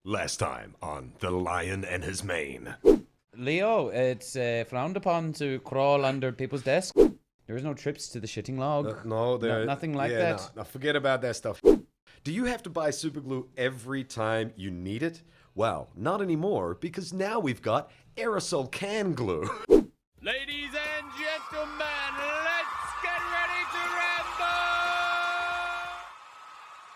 Last time on The Lion and His Mane. Leo, it's frowned upon to crawl under people's desks. There is no trips to the shitting log. Nothing like that. No, forget about that stuff. Do you have to buy super glue every time you need it? Well, not anymore, because now we've got aerosol can glue. Ladies and gentlemen, let's get ready to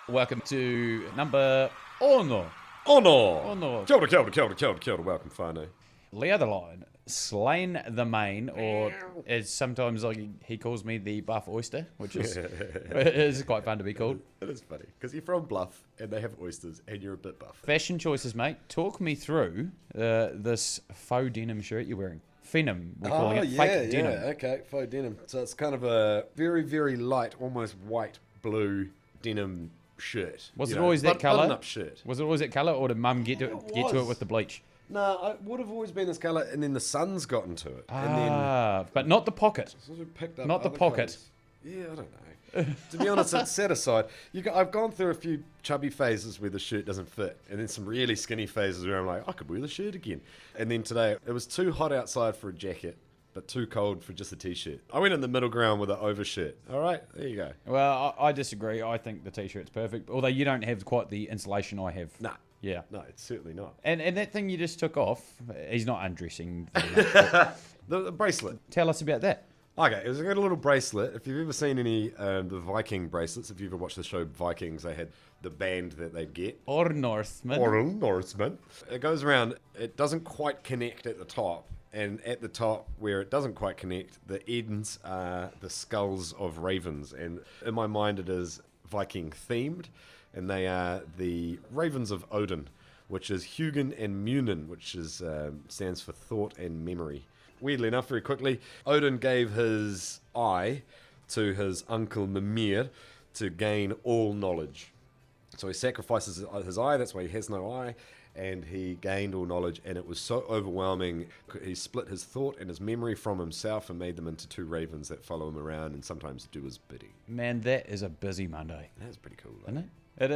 rumble! Welcome to number uno. Oh no! Oh no. Kia ora, welcome, whānau. Leo the Lion, slain the mane, or as sometimes he calls me the buff oyster, which is is quite fun to be called. It is funny, because you're from Bluff, and they have oysters, and you're a bit buff. Fashion choices, mate. Talk me through this faux denim shirt you're wearing. Phenom, we're calling it. Fake denim. Okay, faux denim. So it's kind of a very, very light, almost white blue denim shirt. Was it always that colour? Button-up shirt. Was it always that colour, or did Mum get to it with the bleach? No, it would have always been this colour, and then the sun's gotten to it. And then But not the pocket. sort of picked up Not the other pocket. colours. Yeah, I don't know. To be honest, it's set aside. I've gone through a few chubby phases where the shirt doesn't fit, and then some really skinny phases where I'm like, I could wear the shirt again. And then today, it was too hot outside for a jacket, but too cold for just a t-shirt. I went in the middle ground with an overshirt. All right, there you go. Well, I disagree. I think the t-shirt's perfect, although you don't have quite the insulation I have. Nah. Yeah. No, it's certainly not. And that thing you just took off, he's not undressing. The bracelet. Tell us about that. Okay, it was a little bracelet. If you've ever seen any the Viking bracelets, if you've ever watched the show Vikings, they had the band that they'd get. Or Northman. Norseman. It goes around. It doesn't quite connect at the top. And at the top, where it doesn't quite connect, the ends are the skulls of ravens. And in my mind, it is Viking themed. And they are the ravens of Odin, which is Hugin and Munin, which is stands for thought and memory. Weirdly enough, very quickly, Odin gave his eye to his uncle Mimir to gain all knowledge. So he sacrifices his eye, that's why he has no eye, and he gained all knowledge, and it was so overwhelming, he split his thought and his memory from himself and made them into two ravens that follow him around and sometimes do his bidding. Man, that is a busy Monday. That's pretty cool, Isn't it? And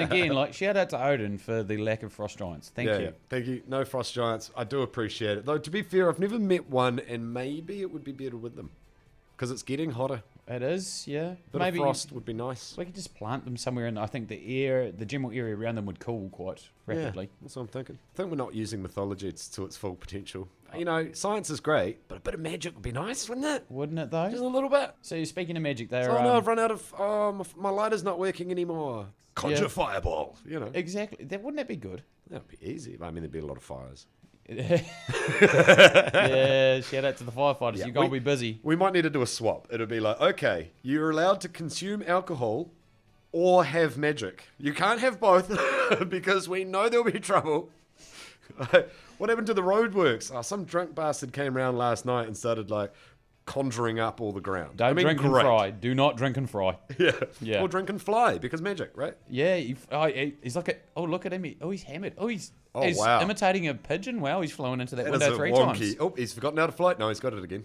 again, shout out to Odin for the lack of frost giants. Thank you. Thank you. No frost giants. I do appreciate it. Though, to be fair, I've never met one, and maybe it would be better with them. Because it's getting hotter. It is, yeah. Bit Maybe of frost would be nice. we could just plant them somewhere, and I think the general area around them would cool quite rapidly. Yeah, that's what I'm thinking. I think we're not using mythology to its full potential. You know, science is great, but a bit of magic would be nice, wouldn't it? Wouldn't it, though? Just a little bit. So, speaking of magic, there Oh no, I've run out of... my lighter's not working anymore. Conjure fireball, you know. Exactly. Wouldn't that be good? That'd be easy. I mean, there'd be a lot of fires. Yeah, shout out to the firefighters. Yeah, You're going to be busy. We might need to do a swap. It'll be like, okay, you're allowed to consume alcohol or have magic. You can't have both because we know there'll be trouble. What happened to the roadworks? Oh, some drunk bastard came around last night and started conjuring up all the ground. Don't drink and fry. Do not drink and fry. Yeah. Or drink and fly because magic, right? Yeah, he's like, look at him. He's hammered. He's wow. imitating a pigeon. Wow, he's flown into that That window is a 3 wonky. times. Oh, he's forgotten how to flight. No, he's got it again.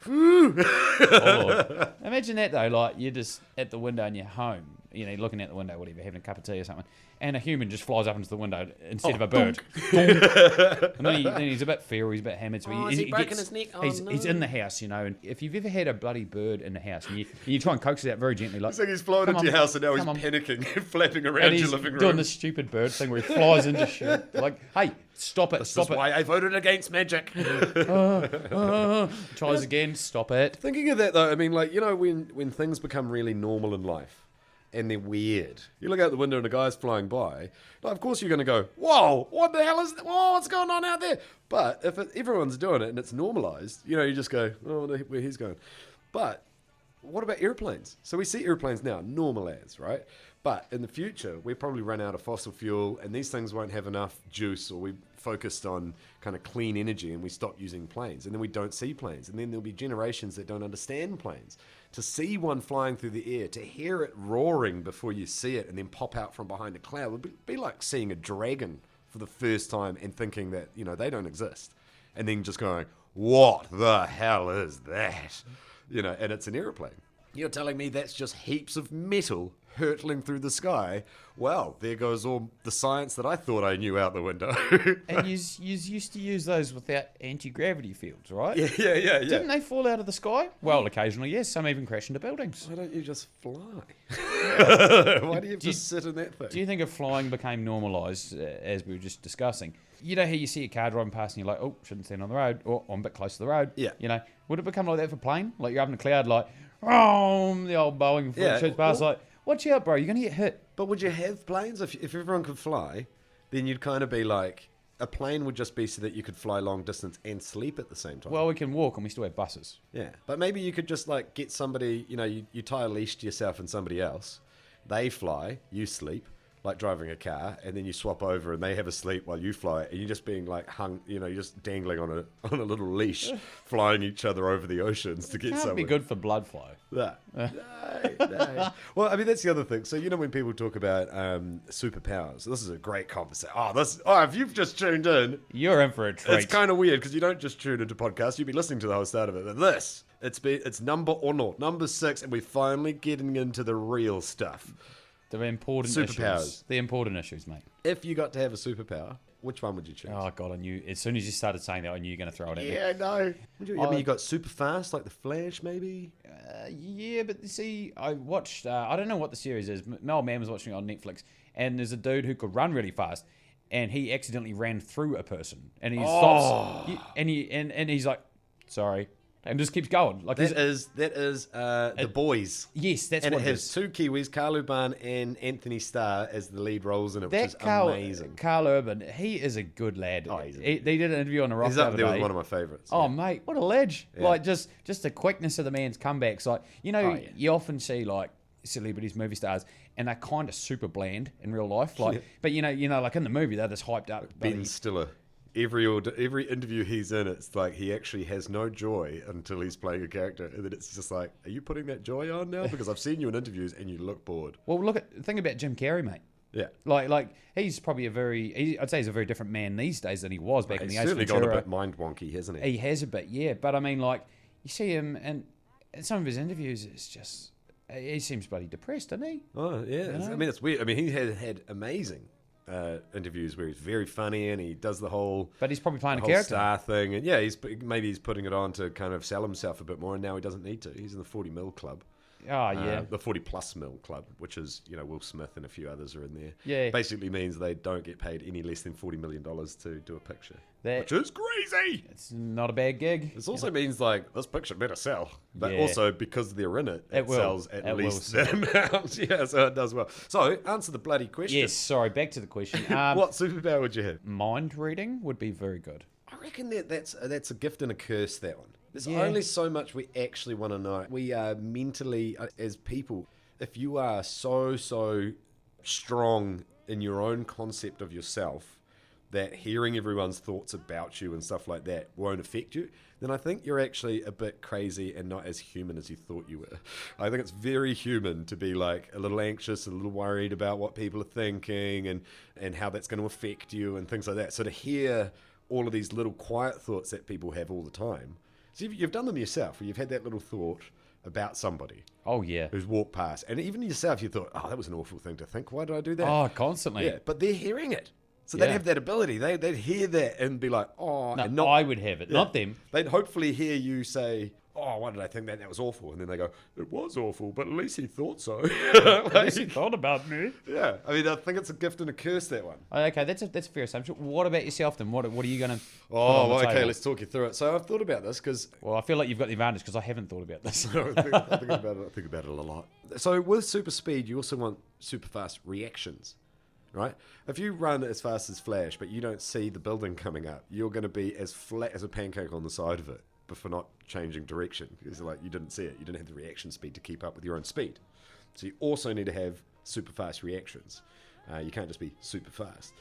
Oh, imagine that though, you're just at the window in your home, looking out the window, whatever, having a cup of tea or something, and a human just flies up into the window instead of a bird. And then he's a bit feral, he's a bit hammered, so is he breaking his neck? Oh, he's in the house, and if you've ever had a bloody bird in the house, and you try and coax it out very gently, It's like he's flown into your house and now he's panicking and flapping around and your he's living room. doing this stupid bird thing where he flies into shit. Hey, stop it, This stop is it. why I voted against magic. Tries again, stop it. Thinking of that though, I mean, when things become really normal in life and they're weird, you look out the window and a guy's flying by, of course you're going to go, whoa, what the hell is that? Whoa, what's going on out there? But if everyone's doing it and it's normalized, you just go, oh, where he's going. But what about airplanes? So we see airplanes now, normal as, right? But in the future, we probably run out of fossil fuel and these things won't have enough juice, or we focused on kind of clean energy and we stop using planes, and then we don't see planes, and then there'll be generations that don't understand planes. To see one flying through the air, to hear it roaring before you see it and then pop out from behind a cloud would be like seeing a dragon for the first time and thinking that, they don't exist. And then just going, what the hell is that? And it's an airplane. You're telling me that's just heaps of metal hurtling through the sky. Well, there goes all the science that I thought I knew out the window. And you used to use those without anti-gravity fields, right? Yeah. Didn't they fall out of the sky? Well, occasionally, yes. Some even crash into buildings. Why don't you just fly? Why do you have to sit in that thing? Do you think if flying became normalised, as we were just discussing, you know how you see a car driving past and you're like, oh, shouldn't stand on the road, or I'm a bit close to the road. Yeah. You know, would it become like that for plane? Like you're up in a cloud, like, oh, the old Boeing shoots past, like, watch out, bro, you're going to get hit. But would you have planes? If everyone could fly, then you'd kind of be like, a plane would just be so that you could fly long distance and sleep at the same time. Well, we can walk and we still have buses. Yeah. But maybe you could just like get somebody, you tie a leash to yourself and somebody else. They fly, you sleep, like driving a car, and then you swap over and they have a sleep while you fly, and you're just being like hung, you're just dangling on a little leash, flying each other over the oceans to get Can't somewhere. be good for blood flow. No. Well, I mean, that's the other thing. So, when people talk about superpowers, this is a great conversation. If you've just tuned in, You're in for a treat. it's kind of weird because you don't just tune into podcasts, you'd be listening to the whole start of it. But it's number 6, and we're finally getting into the real stuff. The important Superpowers. issues. The important issues, mate. If you got to have a superpower, which one would you choose? Oh, God, I knew. As soon as you started saying that, I knew you were going to throw it at me. Yeah, no. I mean, you got super fast, like the Flash, maybe? Yeah, but see, I watched, I don't know what the series is. My old man was watching it on Netflix, and there's a dude who could run really fast, and he accidentally ran through a person, and he stops, and he's like, sorry, and just keeps going. Like That is The Boys. Yes, that's And what it it has is. 2 Kiwis, Carl Urban and Anthony Starr as the lead roles in it, which is amazing. Carl Urban, he is a good lad. Oh, he's a- They did an interview on the Rock He's the up other there day. with one of my favourites. Oh, yeah. mate, what a ledge. Yeah. Like, just the quickness of the man's comebacks. Like, you often see, like, celebrities, movie stars, and they're kind of super bland in real life. Like, but, like in the movie, they're just hyped up. Ben Stiller. Every interview he's in, it's like he actually has no joy until he's playing a character. And then it's just like, are you putting that joy on now? Because I've seen you in interviews and you look bored. Well, think about Jim Carrey, mate. Yeah. Like he's probably I'd say he's a very different man these days than he was back in He's the Ace certainly Ventura. gone a bit mind wonky, hasn't he? He has a bit, yeah. But I mean, like, you see him and in some of his interviews, it's just, he seems bloody depressed, doesn't he? Oh, yeah. I mean, it's weird. I mean, he has had amazing interviews where he's very funny and he does the whole... But he's probably playing a whole character. star thing. And yeah, maybe he's putting it on to kind of sell himself a bit more, and now he doesn't need to. He's in the 40 mil club. Oh, yeah. The 40 plus mil club, which is, Will Smith and a few others are in there. Yeah. Basically means they don't get paid any less than $40 million to do a picture. That- Which is crazy. It's not a bad gig. This also means, like, this picture better sell. But Yeah. also, because they're in it, it will. sells at It will least sell. that amount. Yeah, so it does well. So, answer the bloody question. Yes, sorry, back to the question. What superpower would you have? Mind reading would be very good. I reckon that's a gift and a curse, that one. There's Yeah. only so much we actually want to know. We are mentally, as people, if you are so strong in your own concept of yourself that hearing everyone's thoughts about you and stuff like that won't affect you, then I think you're actually a bit crazy and not as human as you thought you were. I think it's very human to be like a little anxious, a little worried about what people are thinking and how that's going to affect you and things like that. So to hear all of these little quiet thoughts that people have all the time, so you've done them yourself, where you've had that little thought about somebody Oh, yeah. who's walked past, and even yourself, you thought, oh, that was an awful thing to think. Why did I do that? Oh, constantly. Yeah, but they're hearing it. So Yeah. they'd have that ability. They'd hear that and be like, oh, No, and not, I would have it, not them. They'd hopefully hear you say, oh, why did I think that? That was awful. And then they go, it was awful, but at least he thought so. Like, thought about me. yeah, I mean, I think it's a gift and a curse, that one. Okay, that's a fair assumption. What about yourself then? What are you going to? Oh, well, okay, let's talk you through it. So I've thought about this because Well, I feel like you've got the advantage because I haven't thought about this. I think about it a lot. So with super speed, you also want super fast reactions, right? If you run as fast as Flash, but you don't see the building coming up, you're going to be as flat as a pancake on the side of it, but for not changing direction. Because like you didn't see it, you didn't have the reaction speed to keep up with your own speed. So you also need to have super fast reactions. You can't just be super fast.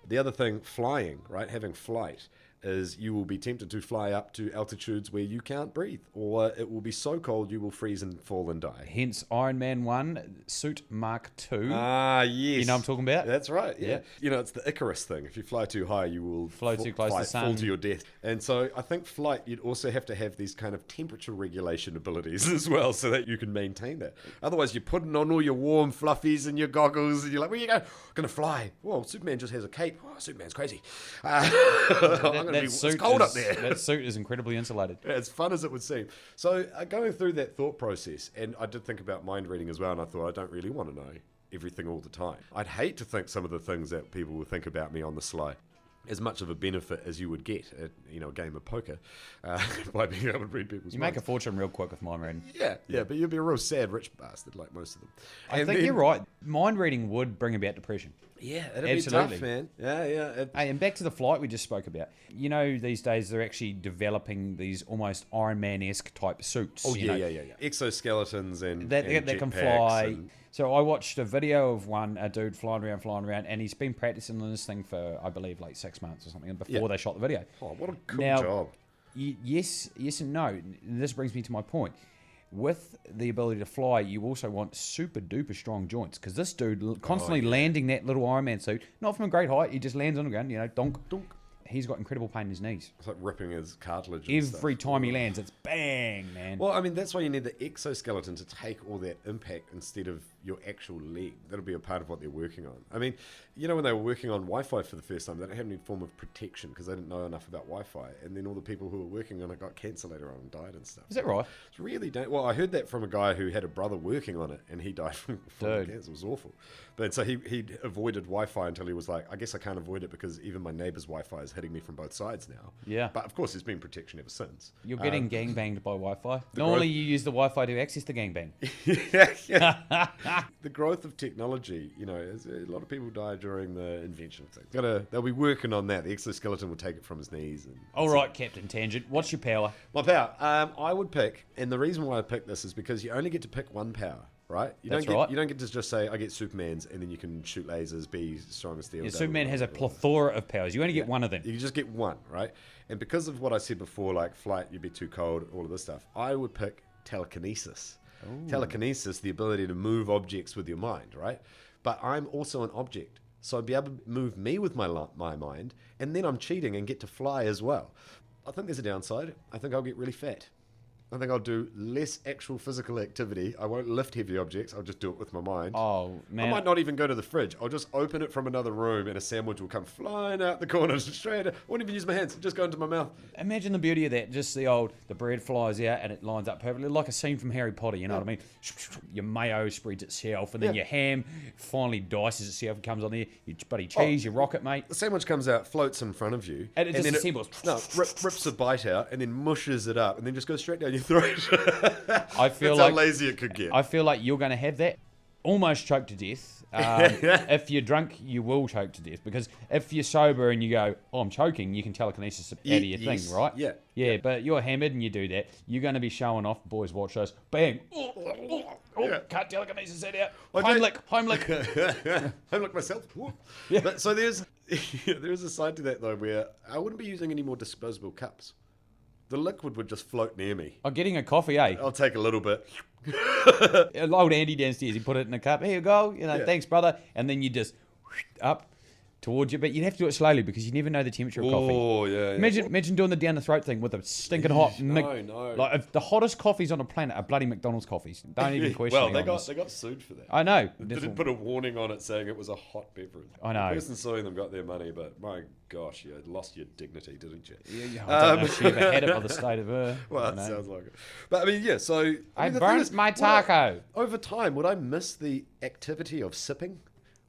The other thing, flying, right? Having flight. is you will be tempted to fly up to altitudes where you can't breathe, or it will be so cold you will freeze and fall and die. Hence Iron Man 1, Suit Mark 2. Ah, yes. You know what I'm talking about? That's right, yeah. Yeah. You know, it's the Icarus thing. If you fly too high, you will Flow too close to the sun. fall to your death. And so I think flight, you'd also have to have these kind of temperature regulation abilities as well so that you can maintain that. Otherwise, you're putting on all your warm fluffies and your goggles and you're like, where you go? Going to fly. Well, Superman just has a cape. Oh, Superman's crazy. It's cold up there. That suit is incredibly insulated. As fun as it would seem. So going through that thought process, and I did think about mind reading as well, and I thought, I don't really want to know everything all the time. I'd hate to think some of the things that people will think about me on the sly as much of a benefit as you would get at a game of poker by being able to read people's You minds. make a fortune real quick with mind reading. Yeah, but you'd be a real sad rich bastard like most of them. I think you're right. Mind reading would bring about depression. Yeah, it'd Absolutely. be tough, man. Yeah. Hey, and back to the flight we just spoke about. You know, these days they're actually developing these almost Iron Man-esque type suits. Oh, you know, yeah. Exoskeletons and that and can jetpacks fly. and- So I watched a video of a dude flying around, and he's been practicing on this thing for, I believe, like 6 months or something before they shot the video. Oh, what a cool Now, job. Yes and no. And this brings me to my point. With the ability to fly, you also want super duper strong joints, because this dude constantly landing that little Iron Man suit, not from a great height, he just lands on the ground, donk. He's got incredible pain in his knees. It's like ripping his cartilage and Every stuff. time he lands, it's bang, man. Well, I mean, that's why you need the exoskeleton to take all that impact instead of your actual leg. That'll be a part of what they're working on. I mean, when they were working on Wi-Fi for the first time, they didn't have any form of protection because they didn't know enough about Wi-Fi. And then all the people who were working on it got cancer later on and died and stuff. Is that right? It's really well, I heard that from a guy who had a brother working on it, and he died from Dude. cancer. It was awful. But so he avoided Wi-Fi until he was like, I guess I can't avoid it because even my neighbour's Wi-Fi is hitting me from both sides now. Yeah. But of course, there's been protection ever since. You're getting gangbanged by Wi-Fi. Normally, you use the Wi-Fi to access the gangbang. The growth of technology, a lot of people die during the invention of things. They'll be working on that. The exoskeleton will take it from his knees. And All right, Captain Tangent. What's your power? my power, I would pick, and the reason why I picked this is because you only get to pick one power, right? You That's don't get, right. You don't get to just say I get Superman's, and then you can shoot lasers, be strong as steel. Yeah, blah, Superman blah, has a blah, blah. plethora of powers. You only get one of them. You just get one, right? And because of what I said before, like flight, you'd be too cold, all of this stuff, I would pick telekinesis. Telekinesis, the ability to move objects with your mind, right? But I'm also an object. So I'd be able to move me with my mind, and then I'm cheating and get to fly as well. I think there's a downside. I think I'll get really fat. I think I'll do less actual physical activity. I won't lift heavy objects. I'll just do it with my mind. Oh, man. I might not even go to the fridge. I'll just open it from another room and a sandwich will come flying out the corner straight. I won't even use my hands. Just go into my mouth. Imagine the beauty of that. Just the bread flies out and it lines up perfectly, like a scene from Harry Potter, you know what I mean? Your mayo spreads itself, and then your ham finally dices itself and comes on there. Your bloody cheese, your rocket, mate. The sandwich comes out, floats in front of you. And it just then assembles. rips a bite out and then mushes it up and then just goes straight down your throat. I feel That's like how lazy it could get. I feel like you're going to have that. Almost choked to death. If you're drunk, you will choke to death, because if you're sober and you go, "Oh, I'm choking," you can telekinesis out of your Yes. thing, right? Yeah. But you're hammered and you do that, you're going to be showing off. Boys, watch this. Bang! Can't telekinesis that out. Heimlich. Heimlich myself. Yeah. But, so there's a side to that though where I wouldn't be using any more disposable cups. The liquid would just float near me. I'm getting a coffee, eh? I'll take a little bit. Old Andy downstairs, he put it in a cup. Here you go. Thanks, brother. And then you just up towards you, but you'd have to do it slowly because you never know the temperature of coffee. Oh, yeah. Imagine doing the down the throat thing with a stinking hot. No. Like if the hottest coffees on the planet are bloody McDonald's coffees. Don't even question. Well, they got sued for that. I know. They didn't put a warning on it saying it was a hot beverage. I know. The person suing them got their money, but my gosh, you lost your dignity, didn't you? I don't know if she ever had it by the state of her. Well, that sounds like it. But I mean, yeah, so... I the thing burnt is, my taco. Over time, would I miss the activity of sipping?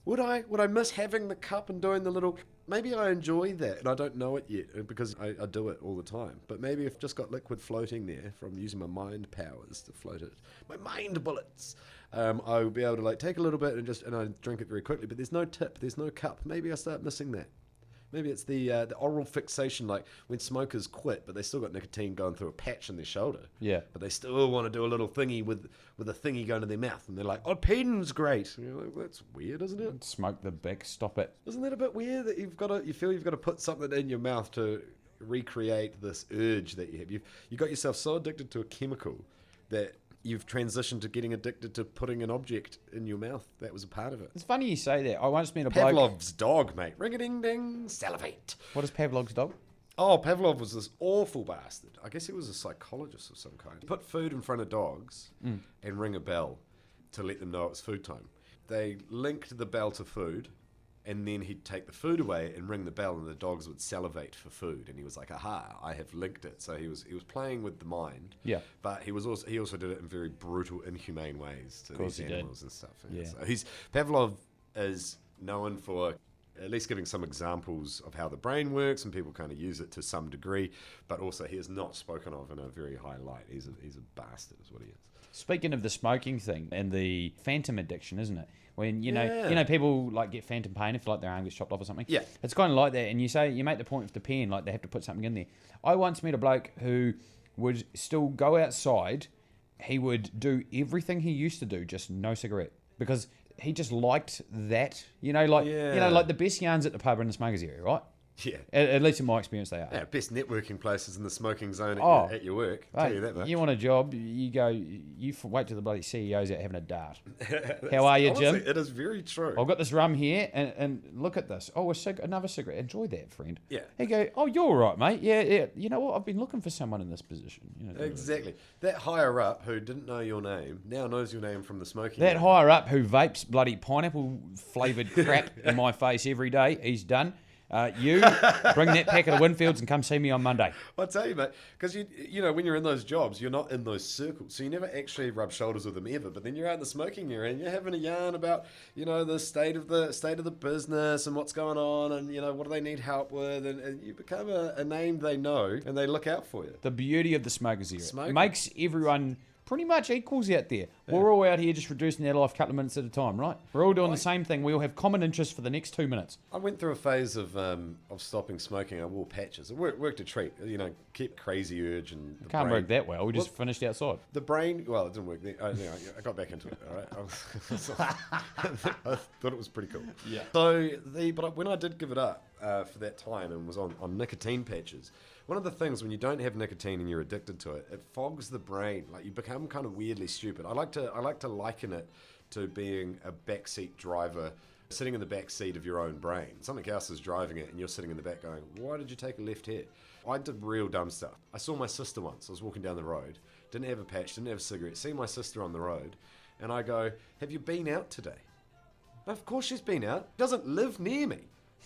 Would I miss having the cup and doing the little... Maybe I enjoy that, and I don't know it yet, because I do it all the time. But maybe I've just got liquid floating there from using my mind powers to float it. My mind bullets. I would be able to take a little bit and I drink it very quickly, but there's no tip, there's no cup. Maybe I start missing that. Maybe it's the oral fixation, like when smokers quit, but they still got nicotine going through a patch in their shoulder. Yeah. But they still want to do a little thingy with a thingy going to their mouth, and they're like, "Oh, pen's great." And you're like, well, that's weird, isn't it? Smoke the bick. Stop it. Isn't that a bit weird that you feel you've got to put something in your mouth to recreate this urge that you have. You got yourself so addicted to a chemical that you've transitioned to getting addicted to putting an object in your mouth. That was a part of it. It's funny you say that. I once met a bloke. Pavlov's dog, mate. Ring-a-ding-ding, salivate. What is Pavlov's dog? Oh, Pavlov was this awful bastard. I guess he was a psychologist of some kind. He put food in front of dogs and ring a bell to let them know it was food time. They linked the bell to food, and then he'd take the food away and ring the bell, and the dogs would salivate for food. And he was like, "Aha! I have linked it." So he was playing with the mind. Yeah. But he also did it in very brutal, inhumane ways to these animals and stuff. Yeah. So Pavlov is known for at least giving some examples of how the brain works, and people kind of use it to some degree. But also, he is not spoken of in a very high light. He's a bastard, is what he is. Speaking of the smoking thing and the phantom addiction, isn't it? When you know people like get phantom pain if like their arm gets chopped off or something. Yeah, it's kind of like that. And you make the point with the pen, like they have to put something in there. I once met a bloke who would still go outside. He would do everything he used to do, just no cigarette, because he just liked that. Like the best yarns at the pub are in the smokers area, right? Yeah. At least in my experience, they are. Yeah, best networking places in the smoking zone at your work. Hey, Tell you that much. You want a job, you wait till the bloody CEO's out having a dart. How are you, honestly, Jim? it is very true. I've got this rum here, and look at this. Oh, another cigarette. Enjoy that, friend. Yeah. He go, oh, you're all right, mate. Yeah. You know what? I've been looking for someone in this position. Exactly. That higher up who didn't know your name now knows your name from the smoking. That higher up who vapes bloody pineapple flavoured crap in my face every day, he's done. You bring that pack of the Winfields and come see me on Monday. I'll tell you, mate, because when you're in those jobs, you're not in those circles, so you never actually rub shoulders with them ever. But then you're out in the smoking area and you're having a yarn about the state of the business and what's going on, and what do they need help with, and you become a name they know and they look out for you. The beauty of the smokers area Smoking. Makes everyone pretty much equals out there. Yeah. We're all out here just reducing our life a couple of minutes at a time, right? We're all doing the same thing. We all have common interests for the next 2 minutes. I went through a phase of stopping smoking. I wore patches. It worked a treat. Kept crazy urge and the Can't brain. work that well. We just finished outside. The brain, well, it didn't work there. I got back into it. All right, I thought it was pretty cool. Yeah. So but when I did give it up for that time and was on nicotine patches. One of the things when you don't have nicotine and you're addicted to it, it fogs the brain. Like you become kind of weirdly stupid. I like to liken it to being a backseat driver sitting in the back seat of your own brain. Something else is driving it and you're sitting in the back going, why did you take a left here? I did real dumb stuff. I saw my sister once. I was walking down the road, didn't have a patch, didn't have a cigarette, see my sister on the road, and I go, have you been out today? Of course she's been out. Doesn't live near me.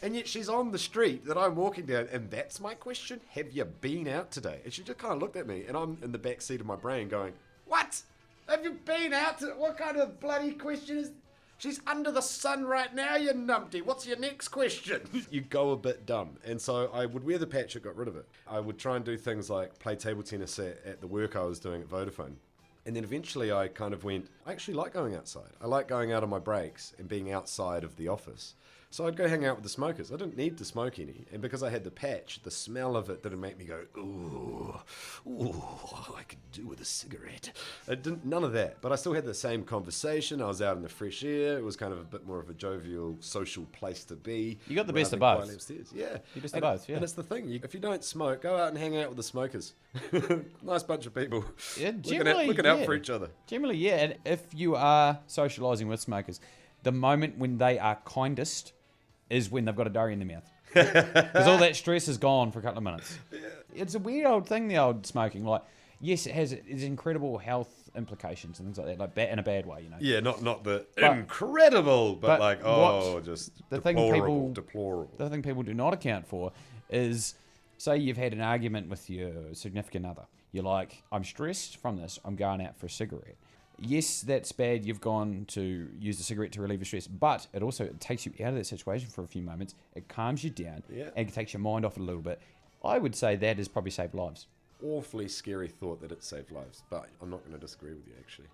And yet she's on the street that I'm walking down, and that's my question. Have you been out today? And she just kind of looked at me, and I'm in the back seat of my brain going, what? Have you been out today? What kind of bloody question is... She's under the sun right now, you numpty. What's your next question? You go a bit dumb. And so I would wear the patch that got rid of it. I would try and do things like play table tennis at the work I was doing at Vodafone. And then eventually I kind of went, I actually like going outside. I like going out on my breaks and being outside of the office. So I'd go hang out with the smokers. I didn't need to smoke any. And because I had the patch, the smell of it didn't make me go, ooh, I could do with a cigarette. It didn't, none of that. But I still had the same conversation. I was out in the fresh air. It was kind of a bit more of a jovial, social place to be. You got the best of both. Upstairs. Yeah. You best of both, yeah. And it's the thing. If you don't smoke, go out and hang out with the smokers. Nice bunch of people. Yeah, looking out for each other. Generally, yeah. And if you are socialising with smokers, the moment when they are kindest is when they've got a durry in their mouth. Because all that stress is gone for a couple of minutes. Yeah. It's a weird old thing, the old smoking. Like, yes, it has its incredible health implications and things like that, like in a bad way, Yeah, not the incredible, but like, just the deplorable. The thing people do not account for is, say you've had an argument with your significant other. You're like, I'm stressed from this. I'm going out for a cigarette. Yes, that's bad. You've gone to use the cigarette to relieve your stress, but it also takes you out of that situation for a few moments. It calms you down, and it takes your mind off it a little bit. I would say that has probably saved lives. Awfully scary thought that it saved lives, but I'm not going to disagree with you, actually.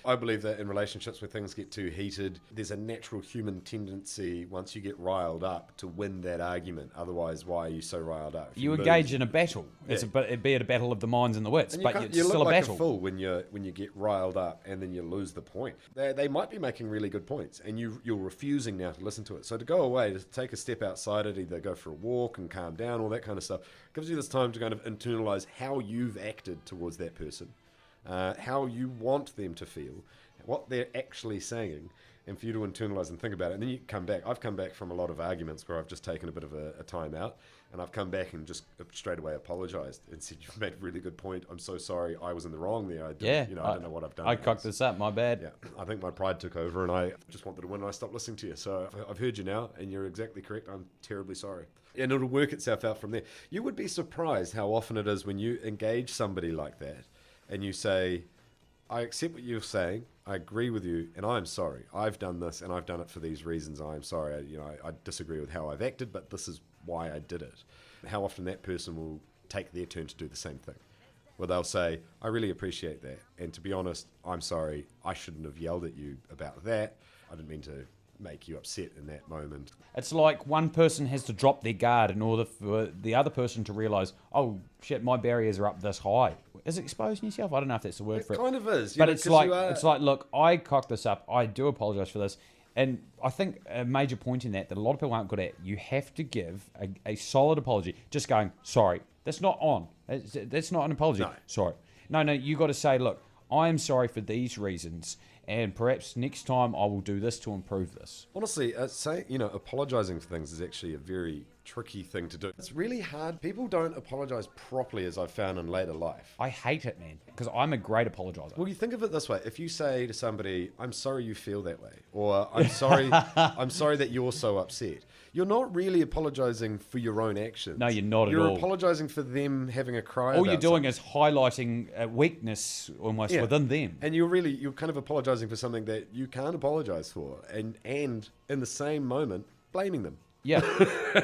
I believe that in relationships where things get too heated, there's a natural human tendency, once you get riled up, to win that argument. Otherwise, why are you so riled up? If You lose, engage in a battle. Yeah. It'd be a battle of the minds and the wits, and but you it's look still a like battle. a fool when you get riled up and then you lose the point. They might be making really good points, and you're refusing now to listen to it. So to go away, to take a step outside it, either go for a walk and calm down, all that kind of stuff, gives you this time to kind of internalize how you've acted towards that person, how you want them to feel, what they're actually saying, and for you to internalize and think about it. And then you come back. I've come back from a lot of arguments where I've just taken a bit of a time out, and I've come back and just straight away apologized and said, "You've made a really good point. I'm so sorry. I was in the wrong there. I don't know what I've done." I cocked this up. My bad. Yeah, I think my pride took over, and I just wanted to win, and I stopped listening to you. So I've heard you now, and you're exactly correct. I'm terribly sorry. And it'll work itself out from there. You would be surprised how often it is when you engage somebody like that, and you say, "I accept what you're saying. I agree with you, and I'm sorry. I've done this, and I've done it for these reasons. I'm sorry. I disagree with how I've acted, but this is why I did it." How often that person will take their turn to do the same thing, where they'll say, "I really appreciate that, and to be honest, I'm sorry. I shouldn't have yelled at you about that. I didn't mean to make you upset in that moment." It's like one person has to drop their guard in order for the other person to realise, oh shit, my barriers are up this high. Is it exposing yourself? I don't know if that's the word for it. It kind of is. But it's like, look, I cocked this up. I do apologise for this. And I think a major point in that a lot of people aren't good at, you have to give a solid apology. Just going, sorry, that's not on. That's not an apology. No. Sorry. No, you got to say, look, I'm sorry for these reasons, and perhaps next time I will do this to improve this. Honestly, apologizing for things is actually a very tricky thing to do. It's really hard. People don't apologize properly, as I've found in later life. I hate it, man, because I'm a great apologizer. Well, you think of it this way. If you say to somebody, "I'm sorry you feel that way," or I'm sorry that you're so upset, you're not really apologizing for your own actions. No, you're not at all. You're apologizing for them having a cry. All you're doing is highlighting a weakness almost within them. And you're kind of apologizing for something that you can't apologize for, and in the same moment blaming them. Yeah.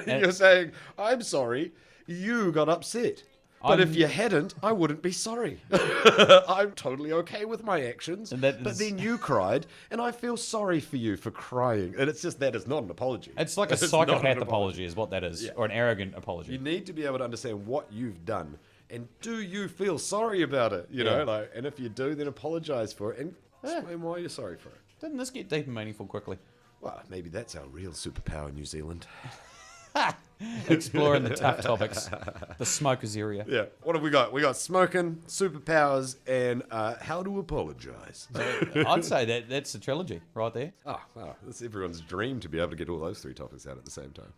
You're saying, "I'm sorry, you got upset. But if you hadn't, I wouldn't be sorry. I'm totally okay with my actions. But then you cried, and I feel sorry for you for crying." And it's just, that is not an apology. It's like a psychopath apology is what that is, or an arrogant apology. You need to be able to understand what you've done, and do you feel sorry about it? And if you do, then apologize for it, and explain why you're sorry for it. Didn't this get deep and meaningful quickly? Well, maybe that's our real superpower in New Zealand. Exploring the tough topics. The smokers area. Yeah. What have we got? We got smoking, superpowers, and how to apologize. I'd say that's a trilogy right there. Oh, wow. That's everyone's dream to be able to get all those three topics out at the same time.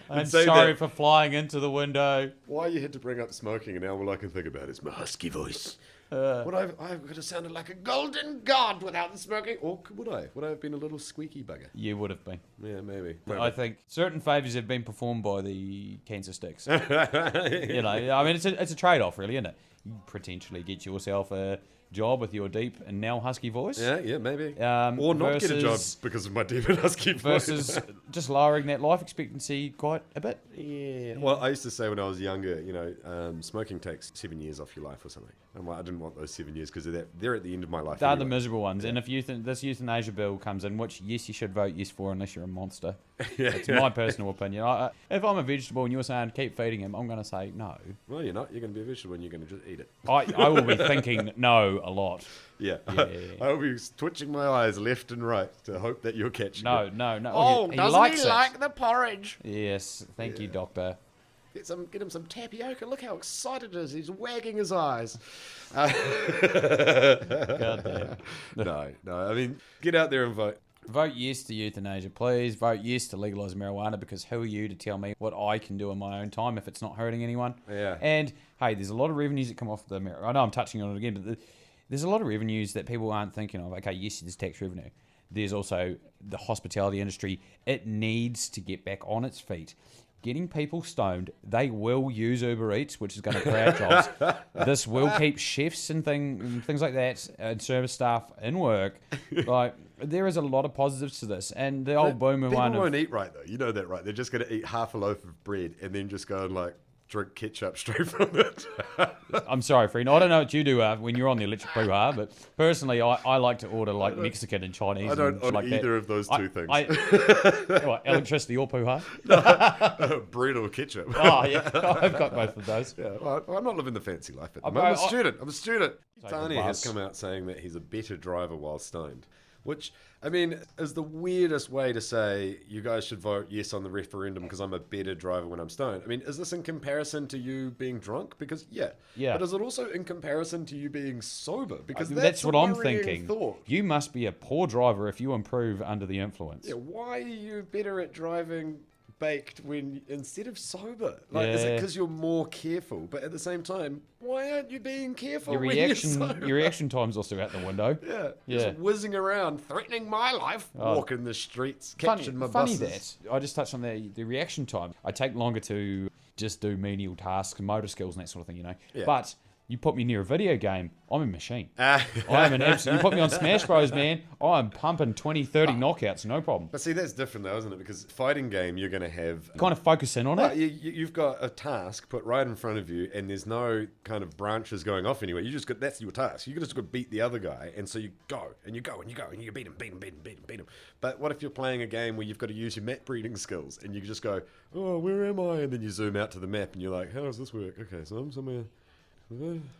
I'm sorry for flying into the window. Why you had to bring up smoking, and now all I can think about is my husky voice. Would I have sounded like a golden god without the smoking? Or would I? Would I have been a little squeaky bugger? You would have been. Yeah, maybe. I think certain favours have been performed by the cancer sticks. It's a trade-off, really, isn't it? You potentially get yourself a job with your deep and now husky voice. Yeah, maybe. Or not get a job because of my deep and husky voice. Versus just lowering that life expectancy quite a bit. Yeah. Well, I used to say when I was younger, smoking takes 7 years off your life or something. I'm like, I didn't want those 7 years because they're at the end of my life. They're anyway. the miserable ones. Yeah. And if this euthanasia bill comes in, which, yes, you should vote yes for unless you're a monster. It's my personal opinion. If I'm a vegetable and you're saying keep feeding him, I'm going to say no. Well, you're not. You're going to be a vegetable and you're going to just eat it. I will be thinking no a lot. Yeah. I will be twitching my eyes left and right to hope that you're catching it. No. Oh, doesn't he like the porridge? Yes. Thank you, doctor. Get him some tapioca. Look how excited he is. He's wagging his eyes. God damn. No. I mean, get out there and vote. Vote yes to euthanasia, please. Vote yes to legalise marijuana, because who are you to tell me what I can do in my own time if it's not hurting anyone? Yeah. And, hey, there's a lot of revenues that come off the marijuana. I know I'm touching on it again, but there's a lot of revenues that people aren't thinking of. Okay, yes, there's tax revenue. There's also the hospitality industry. It needs to get back on its feet. Getting people stoned, they will use Uber Eats, which is going to create jobs. This will keep chefs and things like that, and service staff in work. Like, there is a lot of positives to this, and the old boomer one. People won't eat right though. You know that, right? They're just going to eat half a loaf of bread and then just go and drink ketchup straight from it. I'm sorry, friend. I don't know what you do when you're on the electric poo-ha, but personally, I like to order like Mexican and Chinese. I don't and on like either that. of those two things. What, electricity or poo-ha? Bread or ketchup. Oh, yeah. I've got both of those. Yeah, well, I'm not living the fancy life at the Okay, moment. I'm a student. Take Tani the has bus. come out saying that he's a better driver while stoned, which, I mean, is the weirdest way to say you guys should vote yes on the referendum because I'm a better driver when I'm stoned. I mean, is this in comparison to you being drunk? Because, yeah. But is it also in comparison to you being sober? Because that's what a I'm worrying thinking. thought. You must be a poor driver if you improve under the influence. Yeah, why are you better at driving baked when instead of sober? Like, is it Yeah. because you're more careful? But at the same time, why aren't you being careful? Your when you're sober? reaction time's also out the window. Yeah, Yeah. just whizzing around, threatening my life, walking the streets, catching my Funny buses. that I just touched on the reaction time. I take longer to just do menial tasks, motor skills, and that sort of thing, Yeah. But you put me near a video game, I'm a machine. Ah. I'm an absolute. You put me on Smash Bros, man, I'm pumping 20, 30 knockouts, no problem. But see, that's different though, isn't it? Because fighting game, you're going to have... Kind of focus in on Well, it. you've got a task put right in front of you, and there's no kind of branches going off anywhere. You just got that's your task. You just got to beat the other guy, and so you go and you go and you go and you beat him. But what if you're playing a game where you've got to use your map reading skills, and you just go, oh, where am I? And then you zoom out to the map, and you're like, how does this work? Okay, so I'm somewhere.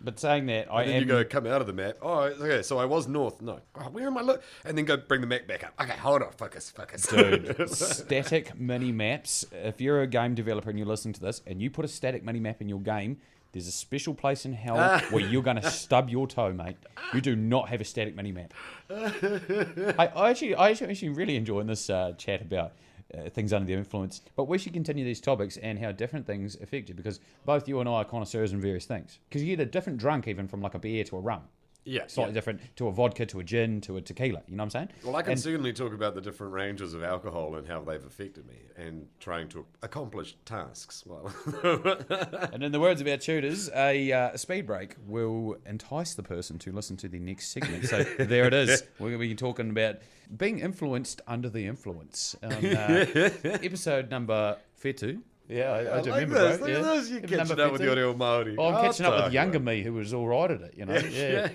But saying that, I And then am. you go come out of the map. Oh, okay. So I was north. No. Oh, where am I? Look. And then go bring the map back up. Okay, hold on. Focus. Dude, static mini maps. If you're a game developer and you're listening to this, and you put a static mini map in your game, there's a special place in hell where you're going to stub your toe, mate. You do not have a static mini map. I actually really enjoying this chat about things under the influence, but we should continue these topics and how different things affect you, because both you and I are connoisseurs in various things. Because you get a different drunk even from like a beer to a rum. Yeah, Slightly different to a vodka, to a gin, to a tequila. You know what I'm saying? Well, I can certainly talk about the different ranges of alcohol and how they've affected me and trying to accomplish tasks. Well, And in the words of our tutors, a speed break will entice the person to listen to the next segment. So there it is. We're going to be talking about being influenced under the influence. On, episode number 32. Yeah, I do remember, this. bro. Look at Yeah. this. You're Episode catching number up with 32. your old Māori. Oh, I'm catching up with younger me. me who was all right at it, you know.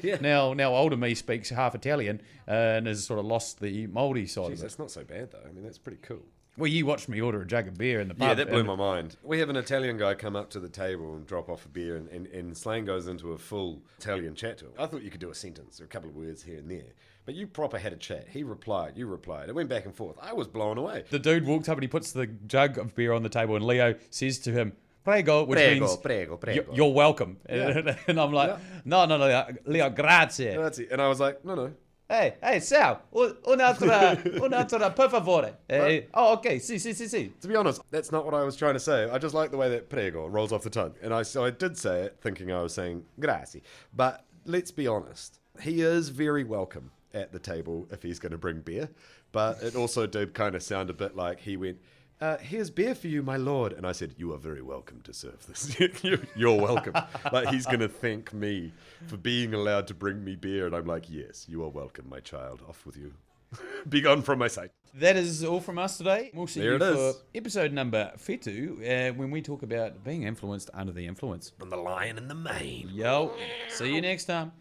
Yeah. Now older me speaks half Italian and has sort of lost the Māori side Jeez, of it. that's not so bad though. I mean, that's pretty cool. Well, you watched me order a jug of beer in the pub. Yeah, that blew and- my mind. We have an Italian guy come up to the table and drop off a beer, and Slane goes into a full Italian chat to him. I thought you could do a sentence or a couple of words here and there, but you proper had a chat. He replied, you replied. It went back and forth. I was blown away. The dude walks up and he puts the jug of beer on the table, and Leo says to him, "Prego," which means prego. You're welcome. Yeah. And I'm like, no, Leo, grazie. That's it. And I was like, no. Hey, Sal, un'altra, per favore. Oh, okay, si. To be honest, that's not what I was trying to say. I just like the way that prego rolls off the tongue. And so I did say it thinking I was saying grazie. But let's be honest. He is very welcome at the table if he's going to bring beer. But it also did kind of sound a bit like he went, here's beer for you, my lord. And I said, you are very welcome to serve this. You're welcome. Like he's going to thank me for being allowed to bring me beer. And I'm like, yes, you are welcome, my child. Off with you. Be gone from my sight. That is all from us today. We'll see There you it is. for episode number 32 when we talk about being influenced under the influence. From the lion and the mane. Yo, see you next time.